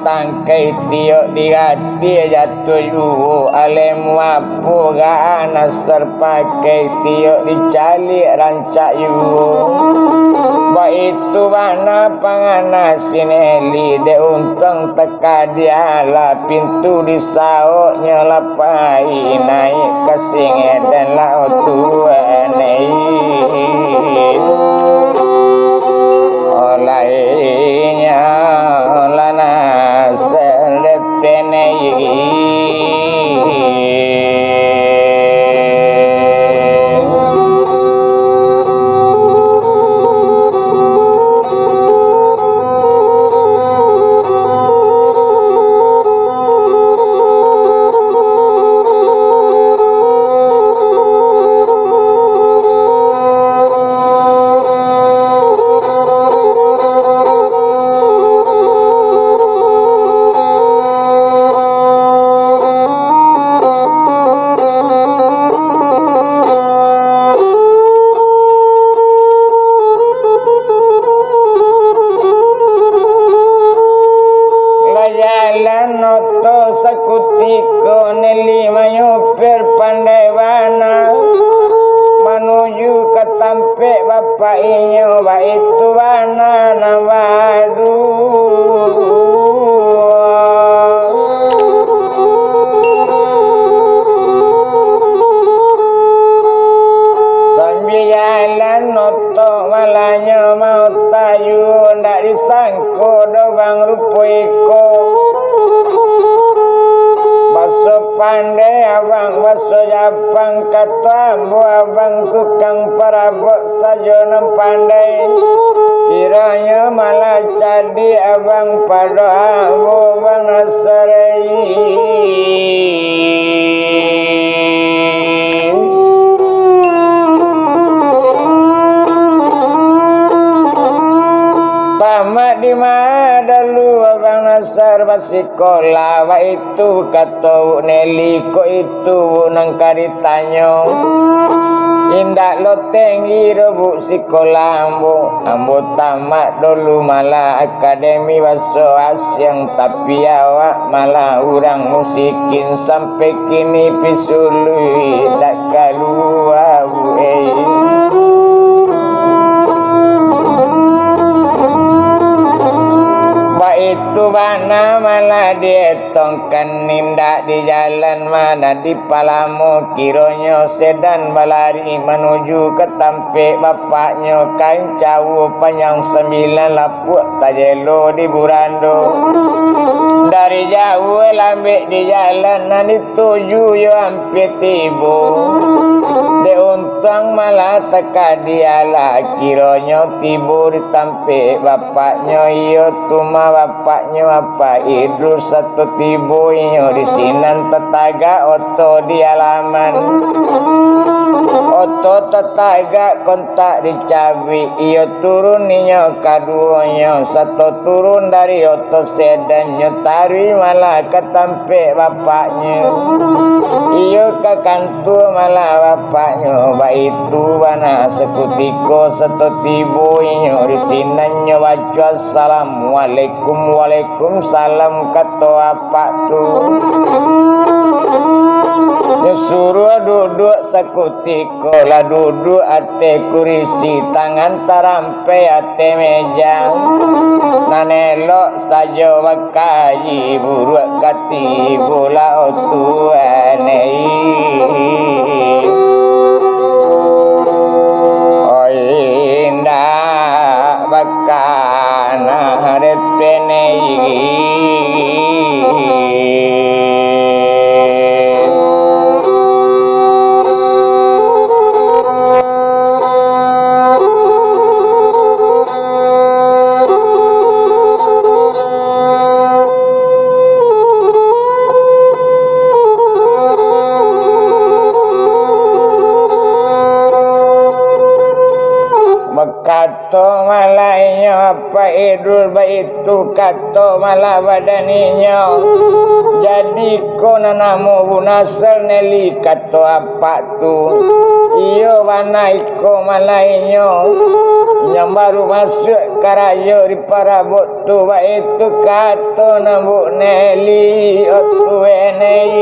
tangkai tiok di hati jatuh yu alem wapu gana serpakai tiok dicali rancak yu itu mana pangana sineli de untung teka diala pintu disauknya lapai naik ke singe dan laut tuanai olainya lana seletenei sakutiko neli mayu pandai wana menuju ke tampe bapak inyo itu wana nawadu sambil jalan noto malanya mau tayu ndak disangko dobang rupoiko baso pandai abang baso japang kata abang tukang parabok saja pandai kiranya malah jadi abang pada abang nasarai tamat di madalu abang nasar basikola wa itu kata neli ko itu nang karitanyo indak lo tinggi rebu sikola ambo tamat dulu malah akademi baso asyang tapi awak malah urang musikin sampai kini pisului tak keluar itu mana malah dietongkan nindak di jalan mana di palamu kironyo sedan balari menuju ke tampe bapaknya kancawu panjang 9 lapuk tajelo di burando dari jauh lambe di jalan nanti tuju yo hampir tibo de untang malah teka diala kironyo tibo di tampe bapaknya iyo tuma bapaknya apa Idrus satu tibu inyo di sinan tetaga oto di halaman oto tetaga kontak dicabi iyo turun inyo kaduonyo satu turun dari oto sedan nyetari malah ketampe bapaknya iyo ke kantor malah bapaknya itu bana sekutiko satu tibu inyo di sinan nyo baca assalamualaikum waalaikumsalam kata apa tu suruh duduk sekutiko lah duduk ate kurisi tangan tarampe ate meja nanelok saja wakaji buruk kati bola otu anei indah bakana retenei kato malainya apa idul baitu kato malah badaninya jadi kona namo bunasal neli kato apa tu iyo mana iko malainya yang baru masuk karayo di parabot tu itu kato nambuk neli otu enei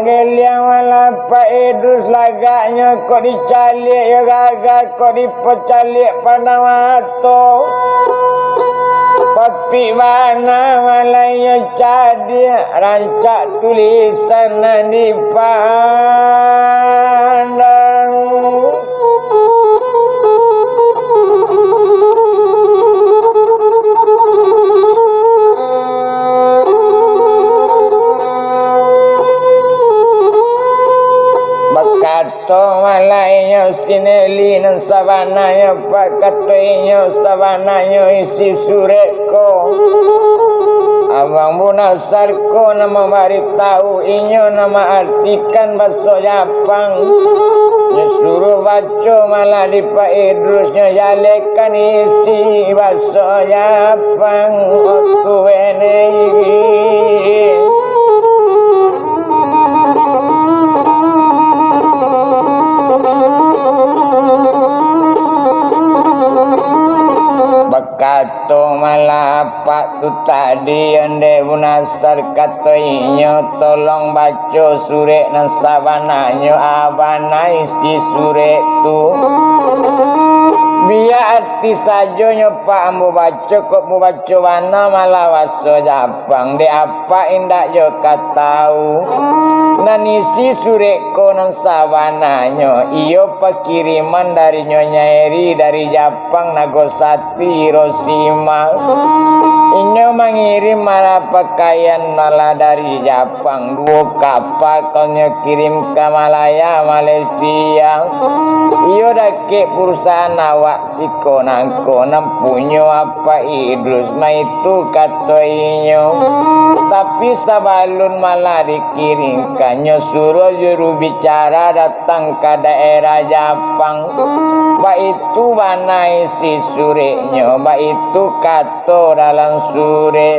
Geliang wala pa idus laganya kok dicalik ya gagal kok dipecalik panamato pati mana malaya cadi rancak tulisan di pandang Kato malaya sinelinan sabanaya pakatoinyo sabanaya isi sureko abang bunasarko nama baritahu inyo nama artikan bahasa Jepang suruh baca malah di Pak Idrusnya jalekan isi bahasa Jepang waktu ini Kato malapak tu tadi ande bunasar katoinyo tolong baca surek nan sabananyo abana isi surek tu biar arti saja nyopa ambo baca kok mu baca mana malah waso Jepang de apa indak yo katau nan isi surek ko nan sabananyo iyo pakiriman dari Nyonya Eri dari Jepang Nagosati Hiroshima inyo mengirim malah pakaian malah dari Jepang 2 kapal konyo kirim ke Malaya Malaysia iyo dake perusahaan awak siko nangko nampunyo apa Idrus ma itu kato inyo tapi sabalun malah dikirimkannya suruh juru bicara datang ke daerah Jepang ba itu mana isi sureknya ba itu kato dalam sure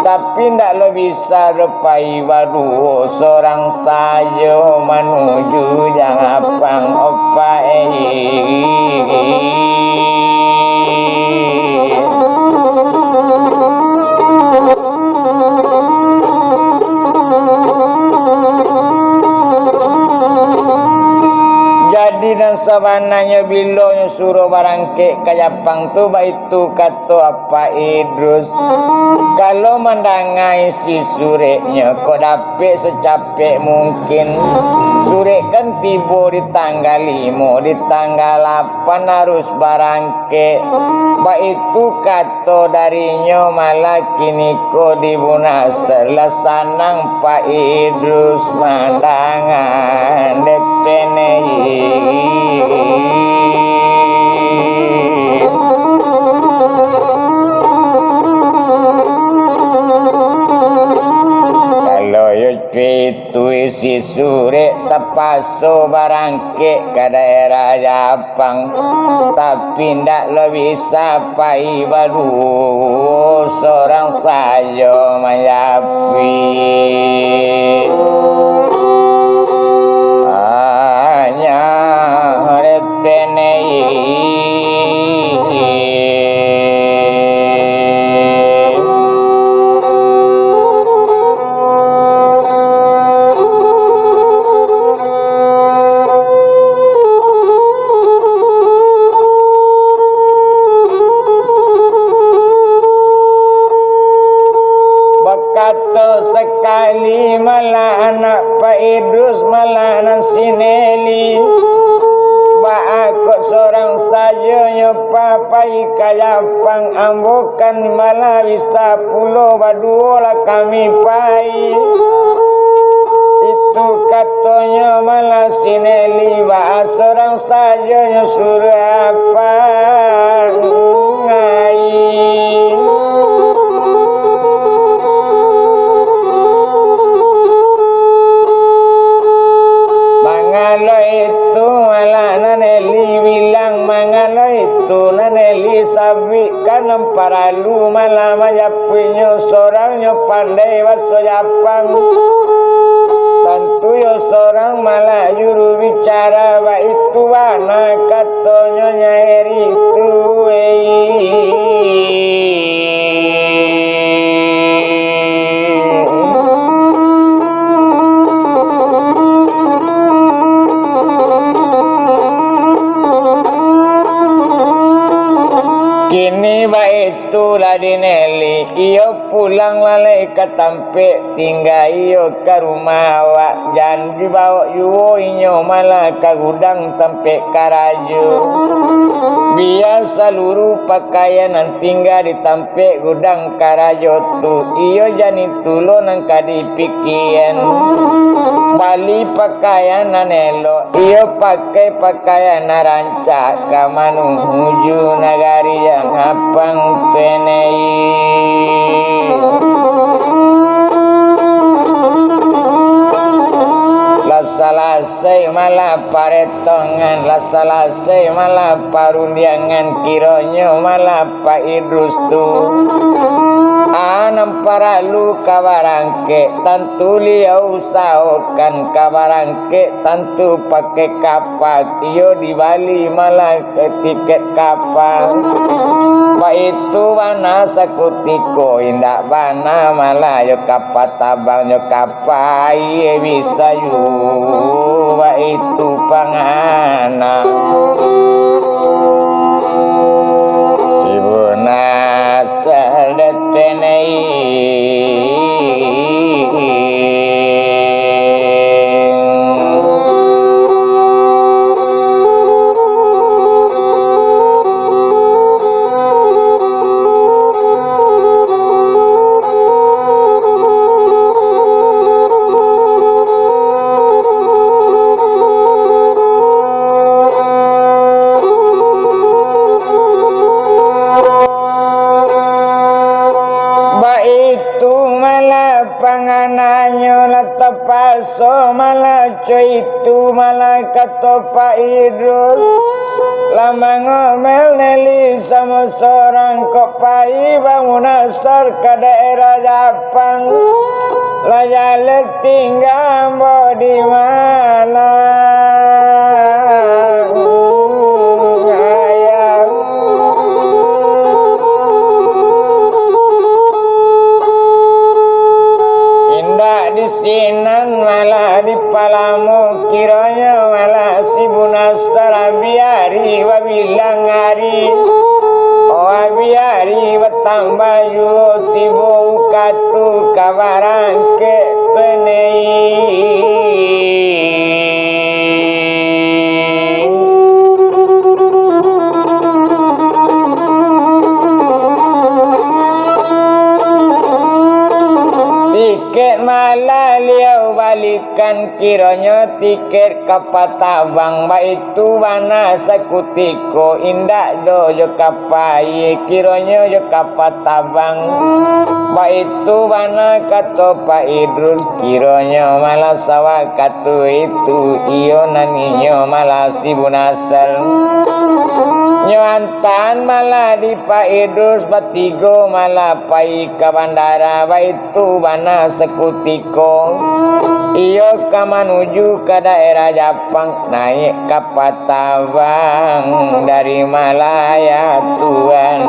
tapi ndak lo bisa repai baru seorang saja menuju Jepang opa jadi dan sabananya bilonyo suruh barangke ke Jepang tu baitu kata apa Idrus kalau mendangai si sureknya kau dapet secapek mungkin surek kan tiba di tanggal 5 di tanggal 8 harus barangke baitu kata darinya malah kini ko dibunasar lasanang Pak Idrus mandangan detenei kalau itu isi sure tapaso barangke ke daerah Jepang tapi ndak lo bisa pai baru seorang saja menyapi sekali malah anak Pak Idrus malah anak sineli ba kok seorang saja nyopapai kayapang ambukan malah bisa pulau baduola kami pai itu katanya malah sineli ba seorang saja suruh apa ngai mangalo itu malah naneli bilang mangalo itu naneli sabi kanam paralu malah punyo seorang nyo pandai waso Japang tentu yo seorang malah juru bicara wa itu wana katonyo nyairi itu kini baik itulah dineli iyo pulang lalai ketampe tinggal iyo ke rumah awak jangan dibawa yuwo inyo malah ke gudang tempe karaju biar seluruh pakaian yang tinggal di tempe gudang karajo tu iyo jani tulo nang kadipikian bali pakaian nanelo iyo pakai pakaian naranca kamanu menuju nagari yang apang tenei salasai malah paretongan la salasai malah parundiangan kironyo malah Pak Idrus tu anam para lu kabarangke tantu liau usahakan kabarangke tantu pakai kapal iyo di Bali malah ke tiket kapal Pak itu mana sakutiko indak bana malah yo kapatabang yo kapai bisa yu wa itu pangana sibuna sadetenei pangananyo latapaso malah coy itu malah kata Pak Idrus lama ngomel neli sama seorang kok pai bangunasar ke daerah Japang layak tinggal di mana sinan malah di palamu kiranya malah si bunasara biari wabilang hari wabiari watambah yu tibu katu kabarang ke tenei tiket malah liau balikan kiranya tiket kapatabang ba itu mana sakutiko indak do jo kapai kiranya jo kapatabang ba itu mana kata Pak Idrus kiranya malah sawa katu itu iyo naninyo malah si bunasar nyoantan malah di Pak Idrus batigo malah pai ke bandara ba itu mana sekutiko iyo ka menuju ke daerah Japang naik kapatabang dari Malaya Tuan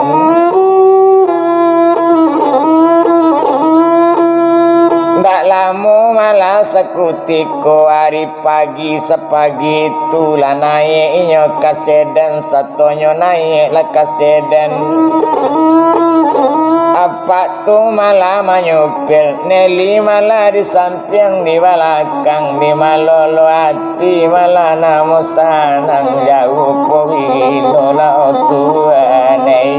ndak lama malah sekutiko hari pagi sepagi tulah naik inyo kaseden satonyo naik lah kaseden apa tu malah menyupir neli malah di samping di belakang di malolo hati malah namo sanang jauh pohino la tuanei